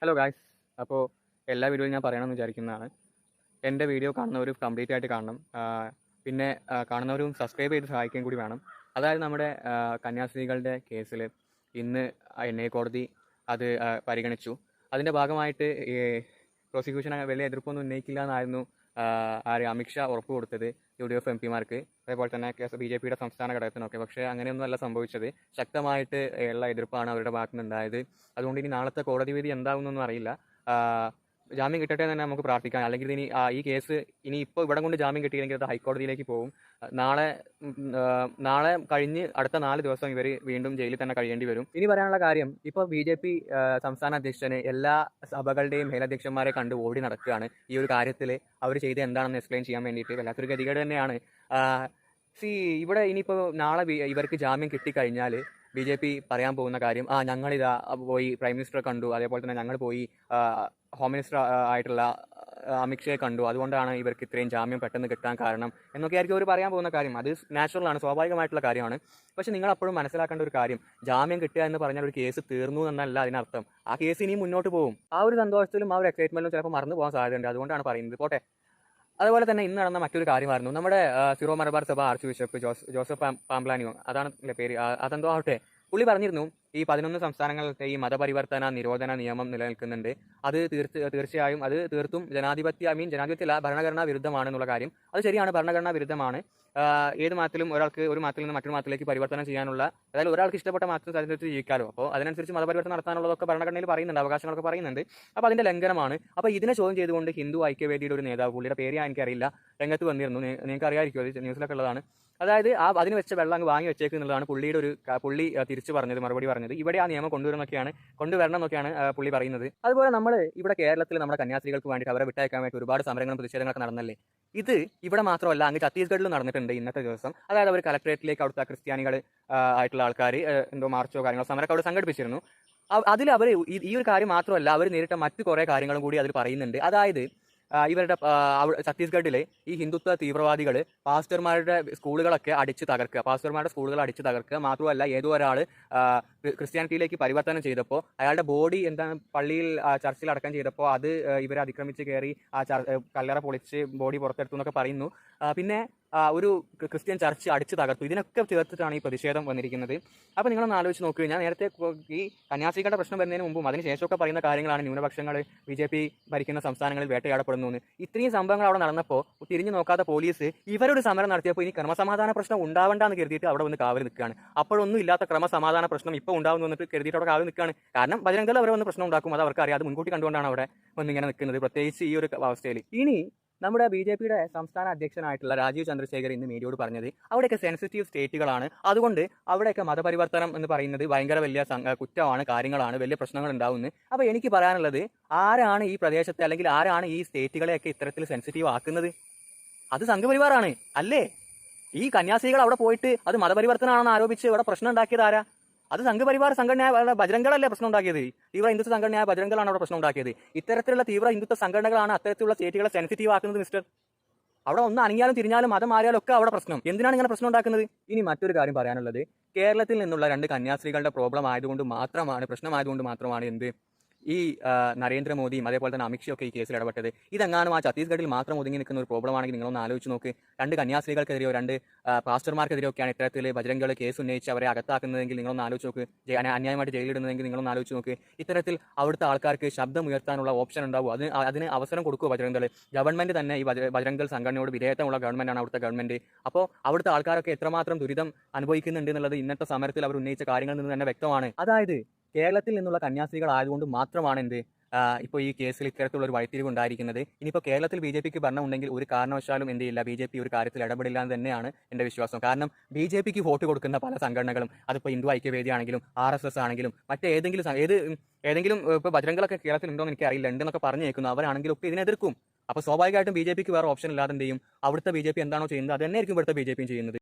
Hello guys. അപ്പോൾ എല്ലാ വീഡിയോയും ഞാൻ പറയണമെന്ന് വിചാരിക്കുന്നതാണ്. എൻ്റെ വീഡിയോ കാണുന്നവർ കംപ്ലീറ്റ് ആയിട്ട് കാണണം. പിന്നെ കാണുന്നവരും സബ്സ്ക്രൈബ് ചെയ്ത് സഹായിക്കുകയും കൂടി വേണം. അതായത് നമ്മുടെ കന്യാസ്ത്രീകളുടെ കേസിൽ ഇന്ന് കോടതി അത് പരിഗണിച്ചു. അതിൻ്റെ ഭാഗമായിട്ട് പ്രോസിക്യൂഷൻ വലിയ എതിർപ്പൊന്നും ഉന്നയിക്കില്ല എന്നായിരുന്നു അമിത്ഷാ ഉറപ്പ് കൊടുത്തത് UDF MP മാർക്ക്, അതേപോലെ തന്നെ BJPയുടെ സംസ്ഥാന ഘടകത്തിനൊക്കെ. പക്ഷേ അങ്ങനെയൊന്നുമല്ല സംഭവിച്ചത്. ശക്തമായിട്ട് ഉള്ള എതിർപ്പാണ് അവരുടെ ഭാഗത്തു നിന്നുണ്ടായത്. അതുകൊണ്ട് ഇനി നാളത്തെ കോടതി വിധി എന്താവുന്നൊന്നും അറിയില്ല. ജാമ്യം കിട്ടട്ടെ എന്ന് തന്നെ നമുക്ക് പ്രാർത്ഥിക്കാം. അല്ലെങ്കിൽ ഇനി ഈ കേസ് ഇനി ഇപ്പോൾ ഇവിടെ കൊണ്ട് ജാമ്യം കിട്ടിയില്ലെങ്കിൽ അത് ഹൈക്കോടതിയിലേക്ക് പോകും. നാളെ കഴിഞ്ഞ് അടുത്ത 4 ദിവസം ഇവർ വീണ്ടും ജയിലിൽ തന്നെ കഴിയേണ്ടി വരും. ഇനി പറയാനുള്ള കാര്യം, ഇപ്പോൾ BJP സംസ്ഥാന അധ്യക്ഷന് എല്ലാ സഭകളുടെയും മേലധ്യക്ഷന്മാരെ കണ്ട് ഓടി നടക്കുകയാണ്. ഈ ഒരു കാര്യത്തിൽ അവർ ചെയ്ത് എന്താണെന്ന് എക്സ്പ്ലെയിൻ ചെയ്യാൻ വേണ്ടിയിട്ട് വല്ലാത്തൊരു ഗതികേട് തന്നെയാണ്. ഇവിടെ ഇനിയിപ്പോൾ നാളെ ഇവർക്ക് ജാമ്യം കിട്ടിക്കഴിഞ്ഞാൽ BJP പറയാൻ പോകുന്ന കാര്യം, ഞങ്ങളിതാ പോയി പ്രൈം മിനിസ്റ്ററെ കണ്ടു, അതേപോലെ തന്നെ ഞങ്ങൾ പോയി ഹോം മിനിസ്റ്റർ ആയിട്ടുള്ള അമിത്ഷയെ കണ്ടു, അതുകൊണ്ടാണ് ഇവർക്ക് ഇത്രയും ജാമ്യം പെട്ടെന്ന് കിട്ടാൻ കാരണം എന്നൊക്കെ ആയിരിക്കും അവർ പറയാൻ പോകുന്ന കാര്യം. അത് നാച്ചുറലാണ്, സ്വാഭാവികമായിട്ടുള്ള കാര്യമാണ്. പക്ഷെ നിങ്ങൾ അപ്പോഴും മനസ്സിലാക്കേണ്ട ഒരു കാര്യം, ജാമ്യം കിട്ടുക എന്ന് പറഞ്ഞാൽ ഒരു കേസ് തീർന്നു എന്നല്ല അതിനർത്ഥം. ആ കേസ് ഇനിയും മുന്നോട്ട് പോകും. ആ ഒരു സന്തോഷത്തിലും ആ ഒരു എക്സൈറ്റ്മെന്റിലും ചിലപ്പോൾ മറന്നു പോകാൻ സാധ്യതയുണ്ട്. അതുകൊണ്ടാണ് പറയുന്നത്. പോട്ടെ. അതുപോലെ തന്നെ ഇന്ന് നടന്ന മറ്റൊരു കാര്യമായിരുന്നു, നമ്മുടെ സിറോ മലബാർ സഭ ആർച്ച് ബിഷപ്പ് ജോസഫ് പാംപ്ലാനിയോ, അതാണ് പേര്, അതെന്തോ ആവട്ടെ, പുള്ളി പറഞ്ഞിരുന്നു ഈ 11 സംസ്ഥാനങ്ങളിലത്തെ ഈ മതപരിവർത്തന നിരോധന നിയമം നിലനിൽക്കുന്നുണ്ട്. അത് തീർച്ചയായും അത് തീർത്തും ജനാധിപത്യത്തില ഭരണഘടനാ വിരുദ്ധമാണെന്നുള്ള കാര്യം. അത് ശരിയാണ്, ഭരണഘടനാ വിരുദ്ധമാണ്. ഏത് മതത്തിലും ഒരു മതത്തിൽ നിന്ന് മറ്റൊരു മതത്തിലേക്ക് പരിവർത്തനം ചെയ്യാനുള്ള, അതായത് ഒരാൾക്ക് ഇഷ്ടപ്പെട്ട മതത്തിൽ തിരഞ്ഞെടുത്ത് ജീവിക്കാലോ. അപ്പോൾ അതിനനുസരിച്ച് മതപരിവർത്തനം നടത്താനുള്ളതൊക്കെ ഭരണഘടനയിൽ പറയുന്നുണ്ട്, അവകാശങ്ങളൊക്കെ പറയുന്നുണ്ട്. അപ്പോൾ അതിന്റെ ലംഘനമാണ്. അപ്പോൾ ഇതിനെ ചോദ്യം ചെയ്തുകൊണ്ട് ഹിന്ദു ഐക്യവേദിയുടെ ഒരു നേതാവ്, പുള്ളിയുടെ പേര് എനിക്കറിയില്ല, രംഗത്ത് വന്നിരുന്നു. നിങ്ങൾക്ക് അറിയാമായിരിക്കും, അത് ന്യൂസിലൊക്കെ ഉള്ളതാണ്. അതായത് അതിന് വെച്ച വെള്ളം അങ്ങ് വാങ്ങി വെച്ചേക്കുന്നുള്ളതാണ് പുള്ളി തിരിച്ചു പറഞ്ഞത്, മറുപടി പറഞ്ഞത്. ഇവിടെ ആ നിയമം കൊണ്ടുവരണം എന്നൊക്കെയാണ് പുള്ളി പറയുന്നത്. അതുപോലെ നമ്മൾ ഇവിടെ കേരളത്തിൽ നമ്മുടെ കന്യാസ്ത്രീകൾക്ക് വേണ്ടിയിട്ട് അവരെ വിട്ടയക്കാൻ വേണ്ടി ഒരുപാട് സമരങ്ങളും പ്രതിഷേധങ്ങളൊക്കെ നടന്നല്ലേ. ഇത് ഇവിടെ മാത്രമല്ല, അങ്ങ് ഛത്തീസ്ഗഡിലും നടന്നിട്ടുണ്ട് ഇന്നത്തെ ദിവസം. അതായത് അവർ കലക്ട്രേറ്റിലേക്ക് അവിടുത്തെ ക്രിസ്ത്യാനികൾ ആയിട്ടുള്ള ആൾക്കാർ എന്തോ മാർച്ചോ കാര്യങ്ങളോ സമരമൊക്കെ അവിടെ സംഘടിപ്പിച്ചിരുന്നു. അതിൽ അവർ ഈ ഒരു കാര്യം മാത്രമല്ല, അവർ നേരിട്ട മറ്റു കുറേ കാര്യങ്ങളും കൂടി അതിൽ പറയുന്നുണ്ട്. അതായത് ഇവരുടെ ഛത്തീസ്ഗഡിലെ ഈ ഹിന്ദുത്വ തീവ്രവാദികൾ പാസ്റ്റർമാരുടെ സ്കൂളുകൾ അടിച്ചു തകർക്കുക. മാത്രമല്ല, ഏതോ ഒരാൾ ക്രിസ്ത്യാനിറ്റിയിലേക്ക് പരിവർത്തനം ചെയ്തപ്പോൾ അയാളുടെ ബോഡി പള്ളിയിൽ ചർച്ചിൽ അടക്കം ചെയ്തപ്പോൾ അത് ഇവരെ അതിക്രമിച്ച് കയറി കല്ലറ പൊളിച്ച് ബോഡി പുറത്തെടുത്തു എന്നൊക്കെ പറയുന്നു. പിന്നെ ഒരു ക്രിസ്ത്യൻ ചർച്ച് അടിച്ചു തകർത്തു. ഇതിനൊക്കെ ചേർത്തിട്ടാണ് ഈ പ്രതിഷേധം വന്നിരിക്കുന്നത്. അപ്പോൾ നിങ്ങളൊന്ന് ആലോചിച്ച് നോക്കുക. ഞാൻ നേരത്തെ ഈ കന്യാസ്ത്രീകളുടെ പ്രശ്നം വരുന്നതിന് മുമ്പും അതിനുശേഷമൊക്കെ പറയുന്ന കാര്യങ്ങളാണ് ന്യൂനപക്ഷങ്ങൾ BJP ഭരിക്കുന്ന സംസ്ഥാനങ്ങളിൽ വേട്ടയാടപ്പെടുന്നു എന്ന്. ഇത്രയും സംഭവങ്ങൾ അവിടെ നടന്നപ്പോൾ തിരിഞ്ഞു നോക്കാത്ത പോലീസ് ഇവരൊരു സമരം നടത്തിയപ്പോൾ ഇനി ക്രമസമാധാന പ്രശ്നം ഉണ്ടാവണ്ടെന്ന് കരുതിയിട്ട് അവിടെ വന്ന് കാവൽ നിൽക്കുകയാണ്. അപ്പോഴൊന്നും ഇല്ലാത്ത ക്രമസമാധാന പ്രശ്നം ഇപ്പോൾ ഉണ്ടാവുന്നു എന്നിട്ട് കരുതിയിട്ട് അവിടെ കാവൽ നിൽക്കുകയാണ്. കാരണം ബജരംഗദൾ അവർ വന്ന് പ്രശ്നം ഉണ്ടാക്കും, അത് അവർക്ക് അറിയാം. അത് മുൻകൂട്ടി കണ്ടുകൊണ്ടാണ് അവിടെ വന്നിങ്ങനെ നിൽക്കുന്നത്, പ്രത്യേകിച്ച് ഈ ഒരു അവസ്ഥയിൽ. ഇനി നമ്മുടെ BJPയുടെ സംസ്ഥാന അധ്യക്ഷനായിട്ടുള്ള രാജീവ് ചന്ദ്രശേഖർ ഇന്ന് മീഡിയയോട് പറഞ്ഞത്, അവിടെയൊക്കെ സെൻസിറ്റീവ് സ്റ്റേറ്റുകളാണ്, അതുകൊണ്ട് അവിടെയൊക്കെ മതപരിവർത്തനം എന്ന് പറയുന്നത് ഭയങ്കര വലിയ കുറ്റമാണ്, കാര്യങ്ങളാണ്, വലിയ പ്രശ്നങ്ങൾ ഉണ്ടാവുന്നത്. അപ്പോൾ എനിക്ക് പറയാനുള്ളത്, ആരാണ് ഈ പ്രദേശത്തെ അല്ലെങ്കിൽ ആരാണ് ഈ സ്റ്റേറ്റുകളെയൊക്കെ ഇത്തരത്തിൽ സെൻസിറ്റീവ് ആക്കുന്നത്? അത് സംഘപരിവാറാണ് അല്ലേ? ഈ കന്യാസ്ത്രീകൾ അവിടെ പോയിട്ട് അത് മതപരിവർത്തനമാണെന്ന് ആരോപിച്ച് ഇവിടെ പ്രശ്നം ഉണ്ടാക്കിയത് ആരാ? അത് സംഘപരിവാർ സംഘടനയായ ബജരംഗളല്ലേ പ്രശ്നം ഉണ്ടാക്കിയത്? തീവ്ര ഹിന്ദുത്വ സംഘടനയായ ബജരംഗളാണ് അവിടെ പ്രശ്നം ഉണ്ടാക്കിയത്. ഇത്തരത്തിലുള്ള തീവ്ര ഹിന്ദുത്വ സംഘടനകളാണ് അത്തരത്തിലുള്ള സ്റ്റേറ്റുകളെ സെൻസിറ്റീവ് ആക്കുന്നത് മിസ്റ്റർ. അവിടെ ഒന്ന് അനങ്ങിയാലും തിരിഞ്ഞാലും മതം മാറിയാലും ഒക്കെ അവിടെ പ്രശ്നം. എന്തിനാണ് ഇങ്ങനെ പ്രശ്നം ഉണ്ടാക്കുന്നത്? ഇനി മറ്റൊരു കാര്യം പറയാനുള്ളത്, കേരളത്തിൽ നിന്നുള്ള 2 കന്യാസ്ത്രീകളുടെ പ്രശ്നമായതുകൊണ്ട് മാത്രമാണ് എന്ത് ഈ നരേന്ദ്രമോദിയും അതേപോലെ തന്നെ അമിത്ഷയൊക്കെ ഈ കേസിൽ ഇടപെട്ടത്. ഇതെങ്ങാനും ആ ഛത്തീസ്ഗഡിൽ മാത്രം ഒതുങ്ങി നിൽക്കുന്ന ഒരു പ്രോബ്ലം ആണെങ്കിൽ നിങ്ങളൊന്ന് ആലോചിച്ച് നോക്ക്. 2 കന്യാസ്ത്രീകൾക്കെതിരെയോ 2 പാസ്റ്റർമാർക്കെതിരെയൊക്കെയാണ് ഇത്തരത്തിൽ ബജരംഗൾ കേസ് ഉന്നയിച്ച് അവരെ അകത്താക്കുന്നതെങ്കിൽ നിങ്ങളൊന്ന് ആലോചിച്ച് നോക്ക്. അന്യായമായിട്ട് ജയിലിടുന്നതെങ്കിൽ നിങ്ങളൊന്ന് ആലോചിച്ച് നോക്ക്. ഇത്തരത്തിൽ അവിടുത്തെ ആൾക്കാർക്ക് ശബ്ദം ഉയർത്താനുള്ള ഓപ്ഷൻ ഉണ്ടാവും, അതിന് അവസരം കൊടുക്കുക ബജരംഗൾ. ഗവൺമെന്റ് തന്നെ ഈ ബജരംഗൾ സംഘടനയോട് വിധേയത്വമുള്ള ഗവൺമെന്റാണ് അവിടുത്തെ ഗവൺമെന്റ്. അപ്പോൾ അവിടുത്തെ ആൾക്കാരൊക്കെ എത്രമാത്രം ദുരിതം അനുഭവിക്കുന്നുണ്ട് എന്നുള്ളത് ഇന്നത്തെ സമരത്തിൽ അവർ ഉന്നയിച്ച കാര്യങ്ങളിൽ നിന്ന് തന്നെ വ്യക്തമാണ്. അതായത് കേരളത്തിൽ നിന്നുള്ള കന്യാസ്ത്രീകൾ ആയതുകൊണ്ട് മാത്രമാണ് ഇപ്പോൾ ഈ കേസിൽ ഇത്തരത്തിലുള്ള ഒരു വഴിത്തിരിവ് ഉണ്ടായിരിക്കുന്നത്. ഇനിയിപ്പോൾ കേരളത്തിൽ BJPക്ക് ഭരണം ഉണ്ടെങ്കിൽ ഒരു കാരണവശാലും BJP ഒരു കാര്യത്തിൽ ഇടപെടില്ല എന്ന് തന്നെയാണ് എൻ്റെ വിശ്വാസം. കാരണം BJPക്ക് വോട്ട് കൊടുക്കുന്ന പല സംഘടനകളും, അതിപ്പോൾ ഹിന്ദു ഐക്യവേദി ആണെങ്കിലും RSS ആണെങ്കിലും ഏതെങ്കിലും ഇപ്പോൾ ബജരംഗളൊക്കെ കേരളത്തിൽ ഉണ്ടോ എന്ന് എനിക്കറിയില്ല, ഉണ്ടെന്നൊക്കെ പറഞ്ഞു കേൾക്കുന്നു, അവരാണെങ്കിലും ഒക്കെ ഇതിനെതിർക്കും. അപ്പോൾ സ്വാഭാവികമായിട്ടും BJPക്ക് വേറെ ഓപ്ഷൻ ഇല്ലാതെ എന്ത് ചെയ്യും? അവിടുത്തെ BJP എന്താണോ ചെയ്യുന്നത് അത് തന്നെയായിരിക്കും ഇവിടുത്തെ BJPയും ചെയ്യുന്നത്.